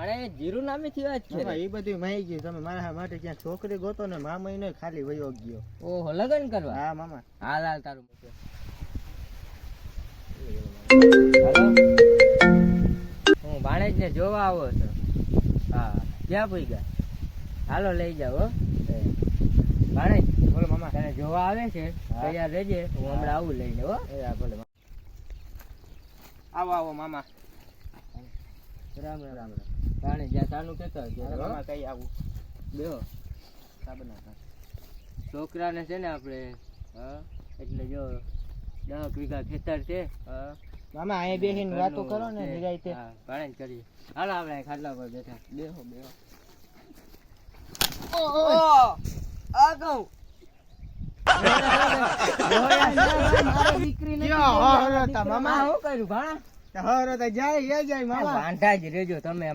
ભાણે જીરું નામેથી વાત છે એ બધું માહી ગયું. તમે મારા માટે ક્યાં છોકરી ગોતો ને મામા ય ખાલી વયો ગયો. ઓહો લગન કરવા. હા મામા. હાલ હાલ તારું મૂકે. હું ભાણેજ ને જોવા આવો છો. હા ક્યાં પૂઈ ગયા? હાલો લઈ જાઓ હો. ભાણેજ બોલો મામા. તને જોવા આવે છે તૈયાર રહેજે, હું હમણાં આવું લઈને હો. બોલે આવો આવો મામા. રામ રામ રામ. ભાણેજ જ્યાં તાનું કેતા મામા કઈ આવું બેહો. છોકરાને છે ને આપણે એટલે જો 10 વીઘા ખેતર છે. મામા અહીં બેસીને વાતો કરો ને નિરાંતે. ભાણેજ કરીએ. હાલો આપણે ખાટલા પર બેઠા. બેહો બેહો. મામા જાય મામા. વાંધા જ રેજો તમે.